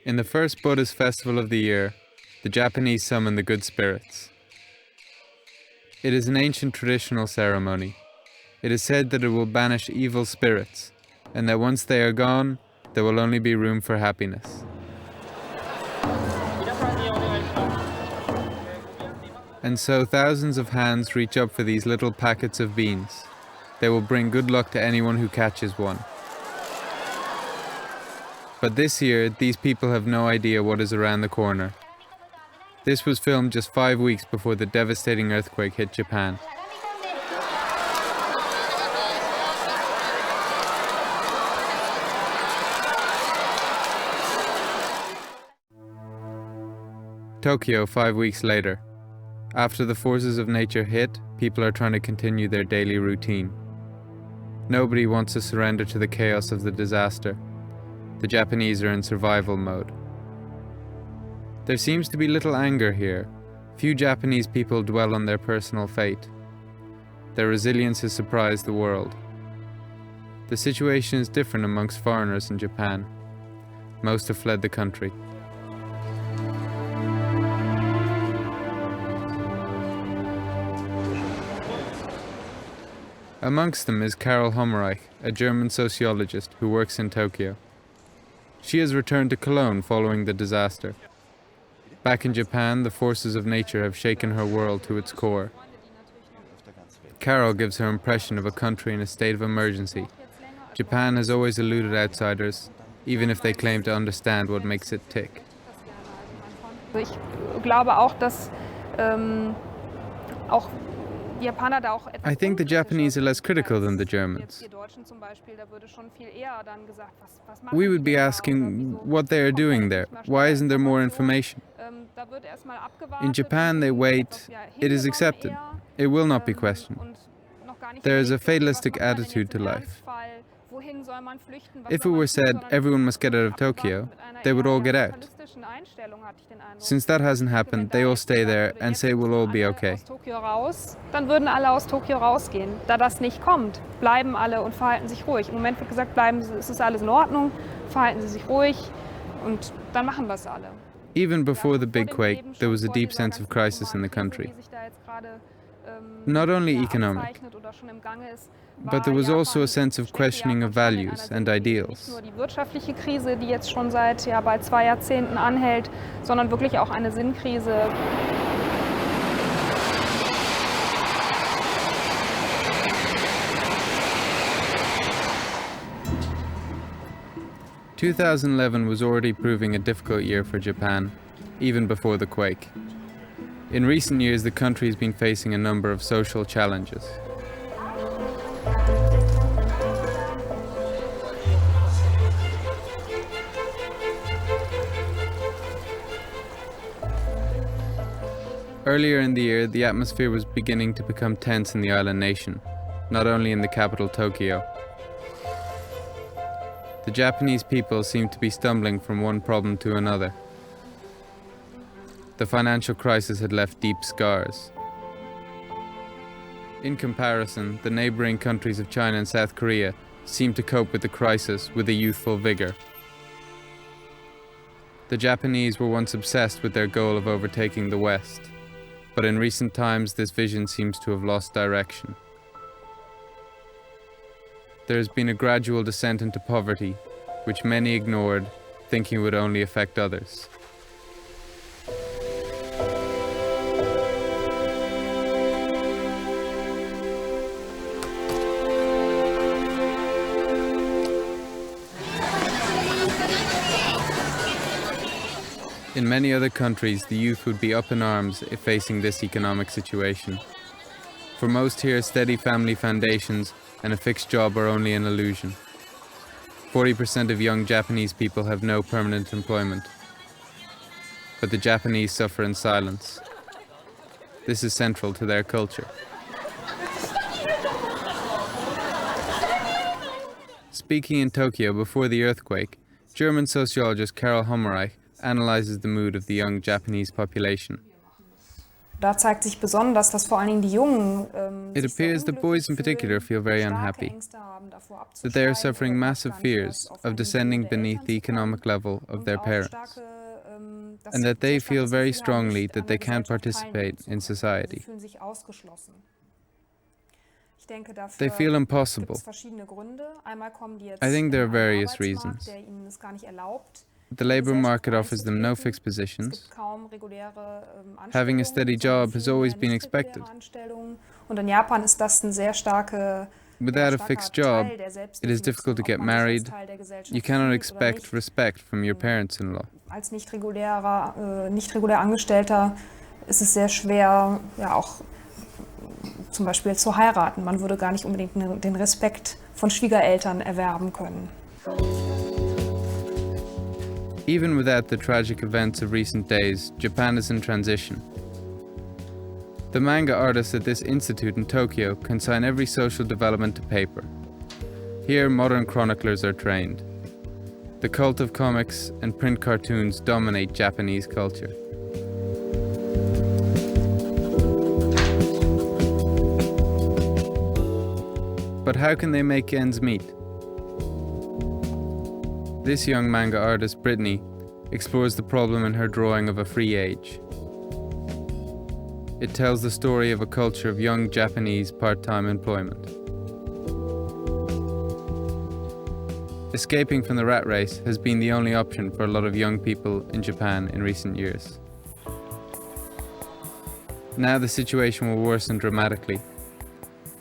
In the first Buddhist festival of the year, the Japanese summon the good spirits. It is an ancient traditional ceremony. It is said that it will banish evil spirits, and that once they are gone, there will only be room for happiness. And so thousands of hands reach up for these little packets of beans. They will bring good luck to anyone who catches one. But this year, these people have no idea what is around the corner. This was filmed just 5 weeks before the devastating earthquake hit Japan. Tokyo 5 weeks later. After the forces of nature hit, people are trying to continue their daily routine. Nobody wants to surrender to the chaos of the disaster. The Japanese are in survival mode. There seems to be little anger here. Few Japanese people dwell on their personal fate. Their resilience has surprised the world. The situation is different amongst foreigners in Japan. Most have fled the country. Amongst them is Carol Hommerich, a German sociologist who works in Tokyo. She has returned to Cologne following the disaster. Back in Japan, the forces of nature have shaken her world to its core. Carol gives her impression of a country in a state of emergency. Japan has always eluded outsiders, even if they claim to understand what makes it tick. Ich glaube auch, dass auch I think the Japanese are less critical than the Germans. We would be asking what they are doing there. Why isn't there more information? In Japan, they wait. It is accepted. It will not be questioned. There is a fatalistic attitude to life. If it were said everyone must get out of Tokyo, they would all get out. Since that hasn't happened, they all stay there and say we'll all be okay. Dann würden alle aus Tokio rausgehen. Da das nicht kommt, bleiben alle und verhalten sich ruhig. Im Moment wird gesagt, es ist alles in Ordnung, verhalten Sie sich ruhig und dann machen wir es alle. Even before the big quake, there was a deep sense of crisis in the country. Not only economic, but there was also a sense of questioning of values and ideals. Nicht nur die wirtschaftliche Krise, die jetzt schon seit bald 2 Jahrzehnten anhält, sondern wirklich auch eine Sinnkrise. (2011) was already proving a difficult year for Japan, even before the quake. In recent years, the country has been facing a number of social challenges. Earlier in the year, the atmosphere was beginning to become tense in the island nation, not only in the capital Tokyo. The Japanese people seemed to be stumbling from one problem to another. The financial crisis had left deep scars. In comparison, the neighboring countries of China and South Korea seemed to cope with the crisis with a youthful vigor. The Japanese were once obsessed with their goal of overtaking the West, but in recent times this vision seems to have lost direction. There has been a gradual descent into poverty, which many ignored, thinking it would only affect others. In many other countries, the youth would be up in arms if facing this economic situation. For most here, steady family foundations and a fixed job are only an illusion. 40% of young Japanese people have no permanent employment. But the Japanese suffer in silence. This is central to their culture. Speaking in Tokyo before the earthquake, German sociologist Carol Hommerich analyzes the mood of the young Japanese population. Da zeigt sich besonders, dass vor allen Dingen die Jungen It appears the boys in particular feel very unhappy, that they are suffering massive fears of descending beneath the economic level of their parents, and that they feel very strongly that they can't participate in society. They feel impossible. I think there are various reasons. The labor market offers them no fixed positions. Having a steady job has always been expected. Without a fixed job, it is difficult to get married. You cannot expect respect from your parents-in-law. Als nicht regulär Angestellter ist es sehr schwer, ja auch zum Beispiel zu heiraten. Man würde gar nicht unbedingt den Respekt von Schwiegereltern erwerben können. Even without the tragic events of recent days, Japan is in transition. The manga artists at this institute in Tokyo consign every social development to paper. Here, modern chroniclers are trained. The cult of comics and print cartoons dominate Japanese culture. But how can they make ends meet? This young manga artist, Brittany, explores the problem in her drawing of A Free Age. It tells the story of a culture of young Japanese part-time employment. Escaping from the rat race has been the only option for a lot of young people in Japan in recent years. Now the situation will worsen dramatically.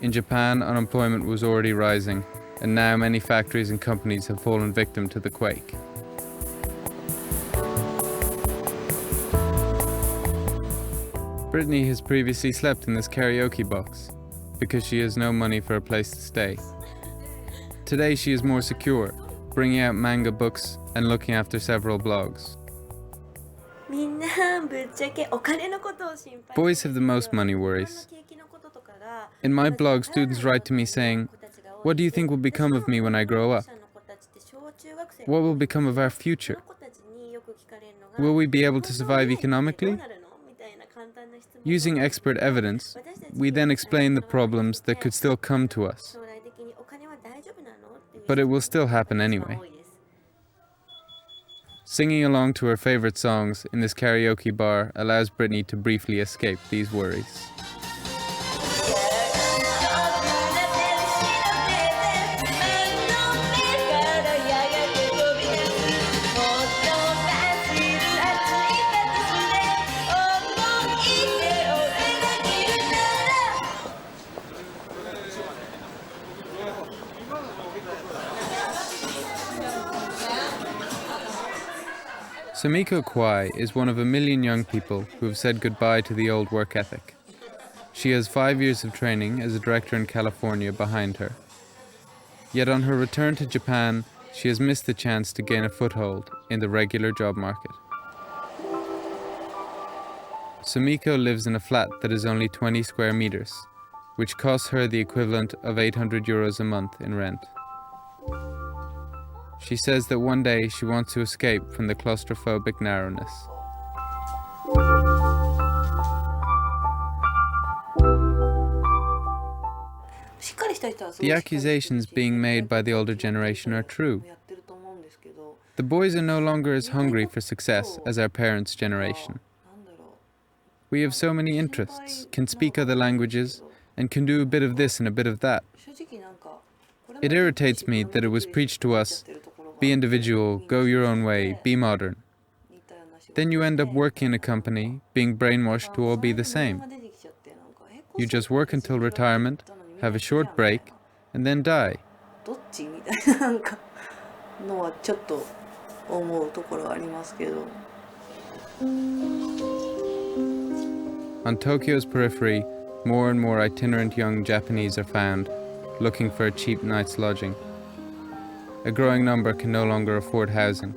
In Japan, unemployment was already rising, and now many factories and companies have fallen victim to the quake. Brittany has previously slept in this karaoke box because she has no money for a place to stay. Today she is more secure, bringing out manga books and looking after several blogs. Boys have the most money worries. In my blog, students write to me saying, "What do you think will become of me when I grow up? What will become of our future? Will we be able to survive economically?" Using expert evidence, we then explain the problems that could still come to us. But it will still happen anyway. Singing along to her favorite songs in this karaoke bar allows Brittany to briefly escape these worries. Sumiko Kwai is one of a million young people who have said goodbye to the old work ethic. She has 5 years of training as a director in California behind her. Yet on her return to Japan, she has missed the chance to gain a foothold in the regular job market. Sumiko lives in a flat that is only 20 square meters, which costs her the equivalent of 800 euros a month in rent. She says that one day she wants to escape from the claustrophobic narrowness. The accusations being made by the older generation are true. The boys are no longer as hungry for success as our parents' generation. We have so many interests, can speak other languages, and can do a bit of this and a bit of that. It irritates me that it was preached to us, be individual, go your own way, be modern. Then you end up working in a company, being brainwashed to all be the same. You just work until retirement, have a short break, and then die. On Tokyo's periphery, more and more itinerant young Japanese are found, looking for a cheap night's lodging. A growing number can no longer afford housing.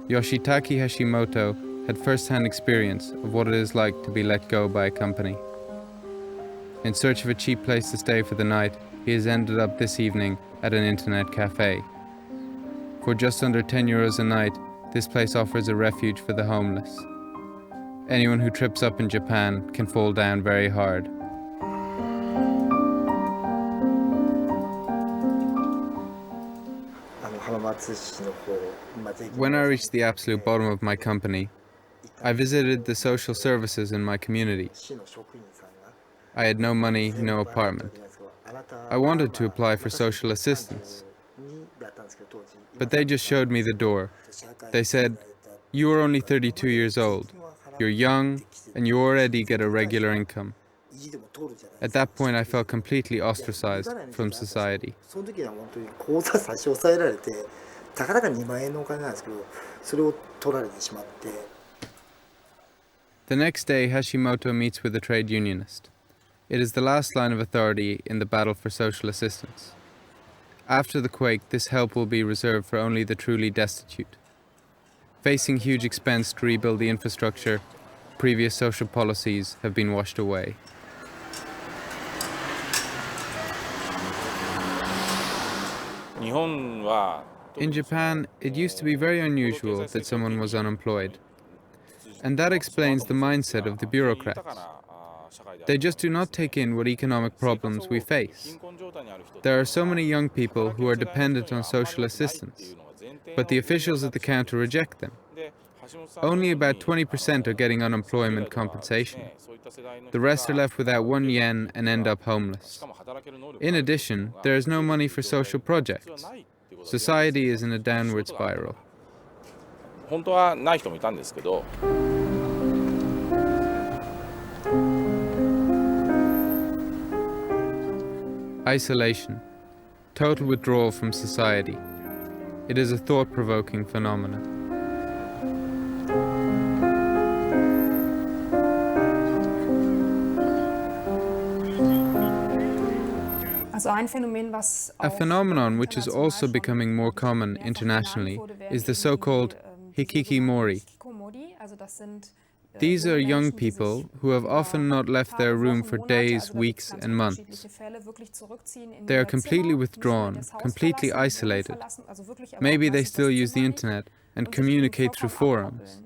Yoshitaki Hashimoto had first-hand experience of what it is like to be let go by a company. In search of a cheap place to stay for the night, he has ended up this evening at an internet cafe. For just under 10 euros a night, this place offers a refuge for the homeless. Anyone who trips up in Japan can fall down very hard. When I reached the absolute bottom of my company, I visited the social services in my community. I had no money, no apartment. I wanted to apply for social assistance, but they just showed me the door. They said, "You are only 32 years old. You're young, and you already get a regular income." At that point, I felt completely ostracized from society. The next day, Hashimoto meets with a trade unionist. It is the last line of authority in the battle for social assistance. After the quake, this help will be reserved for only the truly destitute. Facing huge expense to rebuild the infrastructure, previous social policies have been washed away. In Japan, it used to be very unusual that someone was unemployed. And that explains the mindset of the bureaucrats. They just do not take in what economic problems we face. There are so many young people who are dependent on social assistance, but the officials at the counter reject them. Only about 20% are getting unemployment compensation. The rest are left without 1 yen and end up homeless. In addition, there is no money for social projects. Society is in a downward spiral. Isolation. Total withdrawal from society. It is a thought-provoking phenomenon. A phenomenon which is also becoming more common internationally is the so-called Hikikomori. These are young people who have often not left their room for days, weeks, and months. They are completely withdrawn, completely isolated. Maybe they still use the internet and communicate through forums,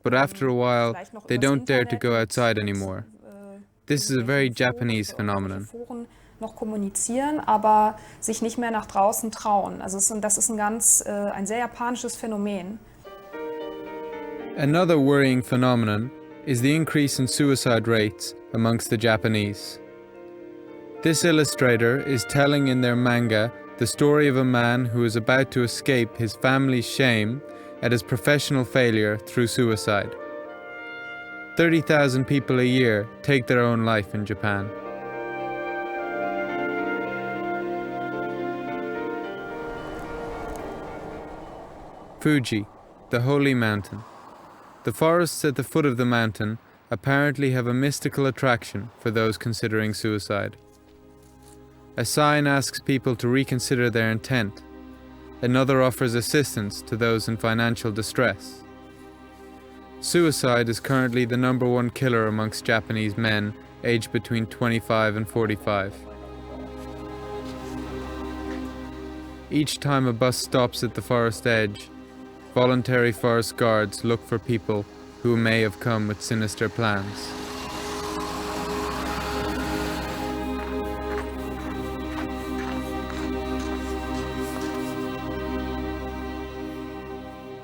but after a while, they don't dare to go outside anymore. This is a very Japanese phenomenon. Noch kommunizieren, aber sich nicht mehr nach draußen trauen. Also das ist ein sehr japanisches Phänomen. Another worrying phenomenon is the increase in suicide rates amongst the Japanese. This illustrator is telling in their manga the story of a man who is about to escape his family's shame at his professional failure through suicide. 30,000 people a year take their own life in Japan. Fuji, the holy mountain. The forests at the foot of the mountain apparently have a mystical attraction for those considering suicide. A sign asks people to reconsider their intent. Another offers assistance to those in financial distress. Suicide is currently the #1 killer amongst Japanese men aged between 25 and 45. Each time a bus stops at the forest edge, voluntary forest guards look for people who may have come with sinister plans.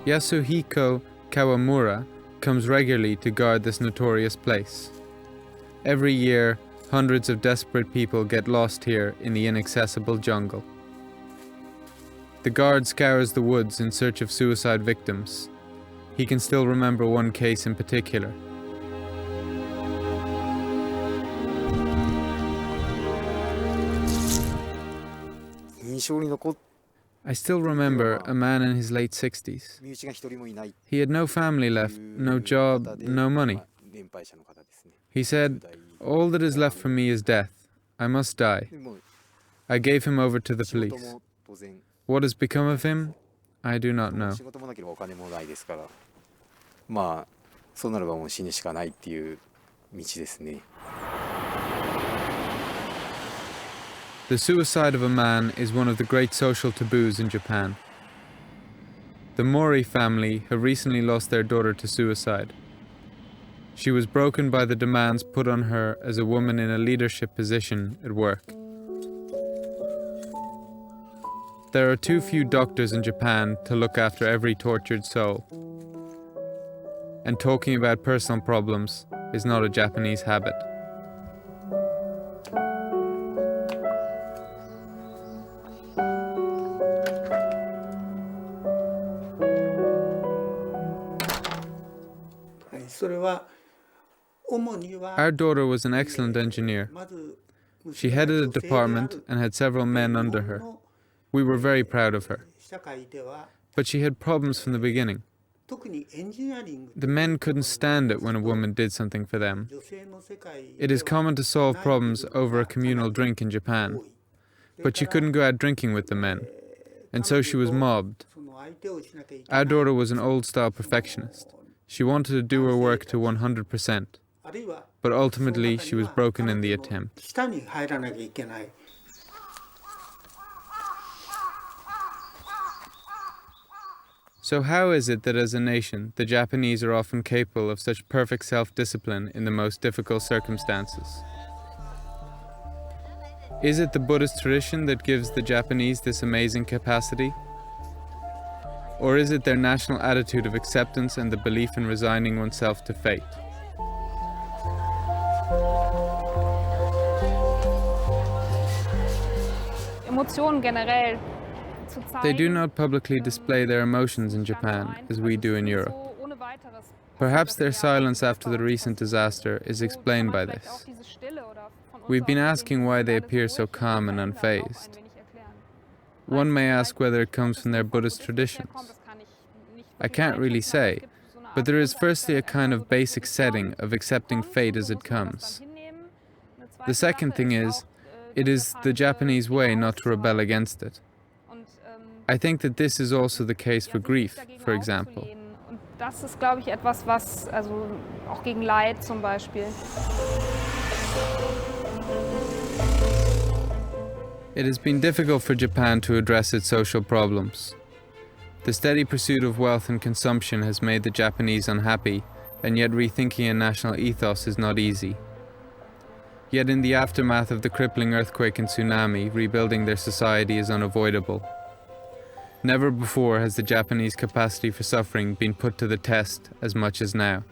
Yasuhiko Kawamura comes regularly to guard this notorious place. Every year, hundreds of desperate people get lost here in the inaccessible jungle. The guard scours the woods in search of suicide victims. He can still remember one case in particular. I still remember a man in his late 60s. He had no family left, no job, no money. He said, "All that is left for me is death. I must die." I gave him over to the police. What has become of him? I do not know. The suicide of a man is one of the great social taboos in Japan. The Mori family have recently lost their daughter to suicide. She was broken by the demands put on her as a woman in a leadership position at work. There are too few doctors in Japan to look after every tortured soul. And talking about personal problems is not a Japanese habit. Our daughter was an excellent engineer. She headed a department and had several men under her. We were very proud of her. But she had problems from the beginning. The men couldn't stand it when a woman did something for them. It is common to solve problems over a communal drink in Japan. But she couldn't go out drinking with the men. And so she was mobbed. Our daughter was an old-style perfectionist. She wanted to do her work to 100%. But ultimately, she was broken in the attempt. So how is it that as a nation, the Japanese are often capable of such perfect self-discipline in the most difficult circumstances? Is it the Buddhist tradition that gives the Japanese this amazing capacity? Or is it their national attitude of acceptance and the belief in resigning oneself to fate? They do not publicly display their emotions in Japan as we do in Europe. Perhaps their silence after the recent disaster is explained by this. We've been asking why they appear so calm and unfazed. One may ask whether it comes from their Buddhist traditions. I can't really say, but there is firstly a kind of basic setting of accepting fate as it comes. The second thing is, it is the Japanese way not to rebel against it. I think that this is also the case for grief, for example. Das ist, glaube ich, etwas, was, also auch gegen Leid zum Beispiel. It has been difficult for Japan to address its social problems. The steady pursuit of wealth and consumption has made the Japanese unhappy, and yet rethinking a national ethos is not easy. Yet in the aftermath of the crippling earthquake and tsunami, rebuilding their society is unavoidable. Never before has the Japanese capacity for suffering been put to the test as much as now.